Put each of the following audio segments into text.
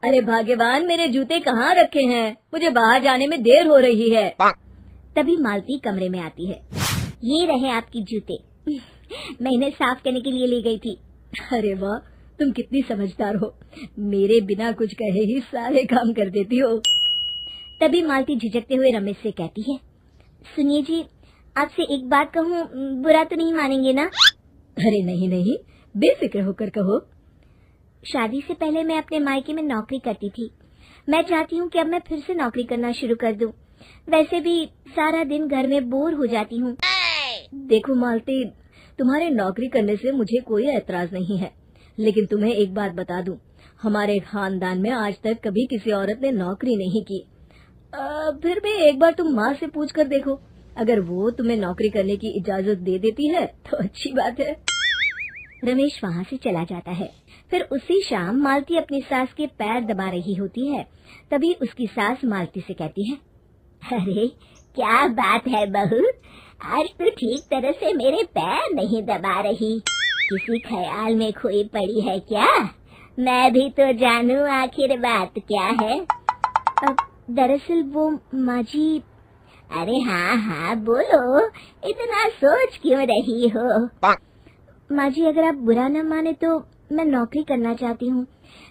अरे भाग्यवान, मेरे जूते कहाँ रखे हैं? मुझे बाहर जाने में देर हो रही है। तभी मालती कमरे में आती है। ये रहे आपकी जूते। मैं इन्हें साफ करने के लिए ले गई थी। अरे वाह, तुम कितनी समझदार हो। मेरे बिना कुछ कहे ही सारे काम कर देती हो। तभी मालती झिझकते हुए रमेश से कहती है, सुनिए जी, आपसे एक बात कहूँ, बुरा तो नहीं मानेंगे ना? अरे नहीं नहीं, बेफिक्र होकर कहो। शादी से पहले मैं अपने मायके में नौकरी करती थी। मैं चाहती हूँ कि अब मैं फिर से नौकरी करना शुरू कर दूं। वैसे भी सारा दिन घर में बोर हो जाती हूँ। देखो मालती, तुम्हारे नौकरी करने से मुझे कोई ऐतराज नहीं है, लेकिन तुम्हें एक बात बता दूं, हमारे खानदान में आज तक कभी किसी औरत ने नौकरी नहीं की। फिर भी एक बार तुम माँ से पूछ कर देखो, अगर वो तुम्हें नौकरी करने की इजाजत दे देती है तो अच्छी बात है। रमेश वहाँ से चला जाता है। फिर उसी शाम मालती अपनी सास के पैर दबा रही होती है। तभी उसकी सास मालती से कहती है, अरे क्या बात है बहू, आज तो ठीक तरह से मेरे पैर नहीं दबा रही। किसी ख्याल में खोई पड़ी है क्या? मैं भी तो जानूं आखिर बात क्या है। दरअसल वो माँ जी। अरे हाँ हाँ बोलो, इतना सोच क्यों रही हो? माँ जी, अगर आप बुरा न माने तो मैं नौकरी करना चाहती हूँ।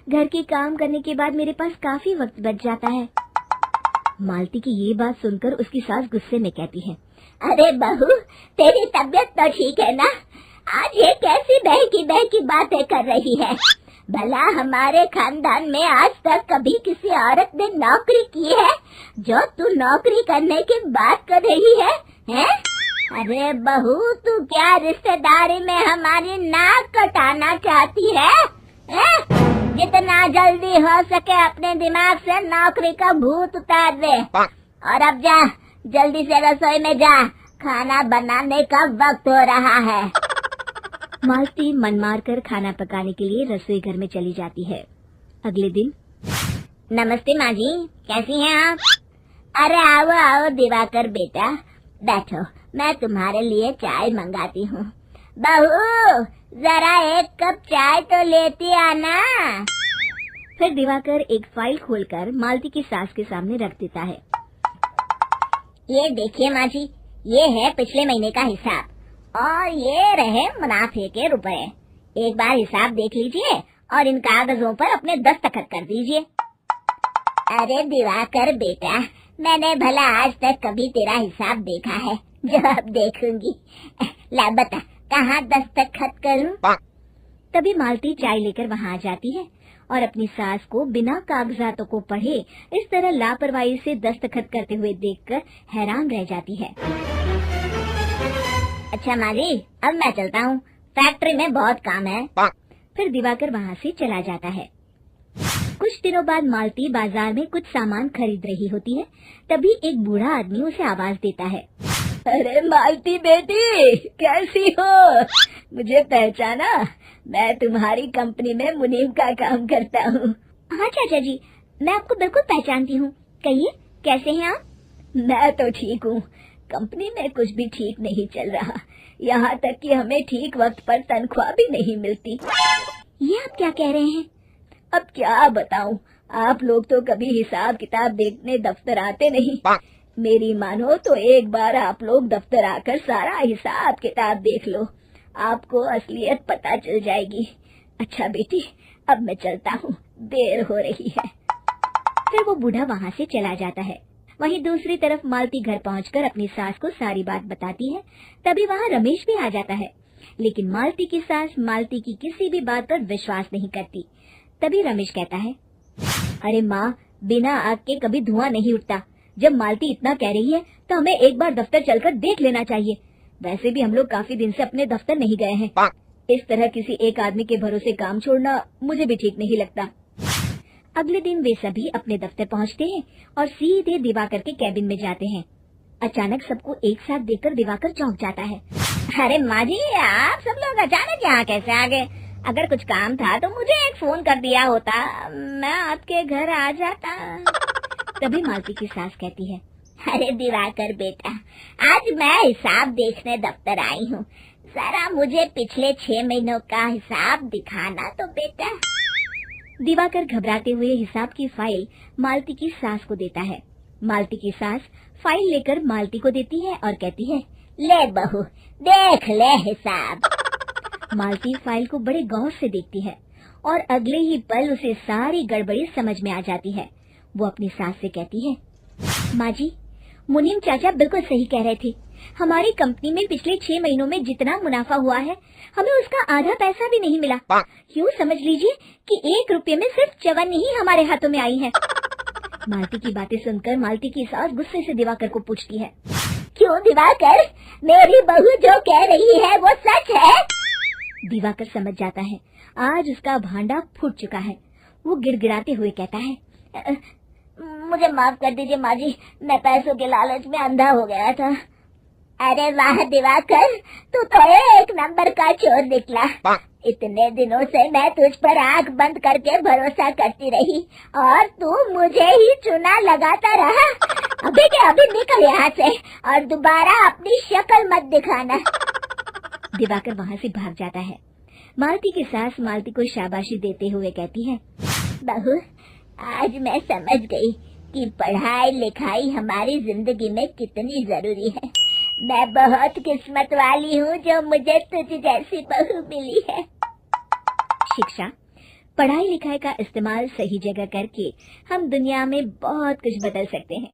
घर के काम करने के बाद मेरे पास काफी वक्त बच जाता है। मालती की ये बात सुनकर उसकी सास गुस्से में कहती है, अरे बहू, तेरी तबीयत तो ठीक है ना? आज ये कैसी बहकी बातें कर रही है? भला हमारे खानदान में आज तक कभी किसी औरत ने नौकरी की है जो तू नौकरी करने की बात कर रही है, हैं? अरे बहू, तू क्या रिश्तेदारी में हमारी नाक कटाना चाहती है? जितना जल्दी हो सके अपने दिमाग से नौकरी का भूत उतार दे। और अब जा, जल्दी से रसोई में जा, खाना बनाने का वक्त हो रहा है। मालती मन मार कर खाना पकाने के लिए रसोई घर में चली जाती है। अगले दिन, नमस्ते माँ जी, कैसी हैं आप? अरे आओ आओ दिवाकर बेटा, बैठो, मैं तुम्हारे लिए चाय मंगाती हूँ। बहू, जरा एक कप चाय तो लेती आना। फिर दिवाकर एक फाइल खोलकर मालती की सास के सामने रख देता है। ये देखिए माँ जी, ये है पिछले महीने का हिसाब और ये रहे मुनाफे के रुपए। एक बार हिसाब देख लीजिए और इन कागजों पर अपने दस्तखत कर दीजिए। अरे दिवाकर बेटा, मैंने भला आज तक कभी तेरा हिसाब देखा है जो अब देखूंगी? ला बता, कहाँ दस्तखत करूं? तभी मालती चाय लेकर वहाँ आ जाती है और अपनी सास को बिना कागजातों को पढ़े इस तरह लापरवाही से दस्तखत करते हुए देखकर हैरान रह जाती है। अच्छा माँ जी, अब मैं चलता हूँ, फैक्ट्री में बहुत काम है। फिर दिवाकर वहाँ से चला जाता है। कुछ दिनों बाद मालती बाजार में कुछ सामान खरीद रही होती है। तभी एक बूढ़ा आदमी उसे आवाज देता है, अरे मालती बेटी, कैसी हो? मुझे पहचाना? मैं तुम्हारी कंपनी में मुनीम का काम करता हूँ। हाँ चाचा जी, मैं आपको बिल्कुल पहचानती हूँ। कहिए, कैसे हैं आप? मैं तो ठीक हूँ। कंपनी में कुछ भी ठीक नहीं चल रहा, यहाँ तक कि हमें ठीक वक्त पर तनख्वाह भी नहीं मिलती। ये आप क्या कह रहे हैं? अब क्या बताऊं, आप लोग तो कभी हिसाब किताब देखने दफ्तर आते नहीं। मेरी मानो तो एक बार आप लोग दफ्तर आकर सारा हिसाब किताब देख लो, आपको असलियत पता चल जाएगी। अच्छा बेटी, अब मैं चलता हूँ, देर हो रही है। फिर वो बूढ़ा वहाँ से चला जाता है। वहीं दूसरी तरफ मालती घर पहुंचकर अपनी सास को सारी बात बताती है। तभी वहाँ रमेश भी आ जाता है, लेकिन मालती की सास मालती की किसी भी बात पर विश्वास नहीं करती। तभी रमेश कहता है, अरे माँ, बिना आग के कभी धुआं नहीं उठता। जब मालती इतना कह रही है तो हमें एक बार दफ्तर चलकर देख लेना चाहिए। वैसे भी हम लोग काफी दिन से अपने दफ्तर नहीं गए हैं। इस तरह किसी एक आदमी के भरोसे काम छोड़ना मुझे भी ठीक नहीं लगता। अगले दिन वे सभी अपने दफ्तर पहुंचते हैं और सीधे दिवाकर के कैबिन में जाते हैं। अचानक सबको एक साथ देखकर दिवाकर चौंक जाता है। अरे माँ जी, आप सब लोग अचानक यहाँ कैसे आ गए? अगर कुछ काम था तो मुझे एक फोन कर दिया होता, मैं आपके घर आ जाता। तभी मालती की सास कहती है, अरे दिवाकर बेटा, आज मैं हिसाब देखने दफ्तर आई हूँ, जरा मुझे पिछले 6 महीनों का हिसाब दिखाना तो बेटा। दिवाकर घबराते हुए हिसाब की फाइल मालती की सास को देता है। मालती की सास फाइल लेकर मालती को देती है और कहती है, ले बहू, देख ले हिसाब। मालती फाइल को बड़े गौर से देखती है और अगले ही पल उसे सारी गड़बड़ी समझ में आ जाती है। वो अपनी सास से कहती है, माँ जी, मुनीम चाचा बिल्कुल सही कह रहे थे। हमारी कंपनी में पिछले 6 महीनों में जितना मुनाफा हुआ है, हमें उसका आधा पैसा भी नहीं मिला। यूँ समझ लीजिए कि 1 रुपये में सिर्फ चवन्नी ही हमारे हाथों में आई है। मालती की बातें सुनकर मालती की सास गुस्से से दिवाकर को पूछती है, क्यों दिवाकर, मेरी बहू जो कह रही है वो सच है? दिवाकर समझ जाता है आज उसका भांडा फूट चुका है। वो गिड़गिड़ाते हुए कहता है, मुझे माफ कर दीजिए माँ जी, मैं पैसों के लालच में अंधा हो गया था। अरे वाह दिवाकर, तू तो एक नंबर का चोर निकला। इतने दिनों से मैं तुझ पर आंख बंद करके भरोसा करती रही और तू मुझे ही चुना लगाता रहा। अभी के अभी निकल यहाँ से और दोबारा अपनी शक्ल मत दिखाना। दिवाकर वहाँ से भाग जाता है। मालती की सास मालती को शाबाशी देते हुए कहती है, बहू, आज मैं समझ गई कि पढ़ाई लिखाई हमारी जिंदगी में कितनी जरूरी है। मैं बहुत किस्मत वाली हूँ जो मुझे तुझ जैसी बहू मिली है। शिक्षा, पढ़ाई लिखाई का इस्तेमाल सही जगह करके हम दुनिया में बहुत कुछ बदल सकते हैं।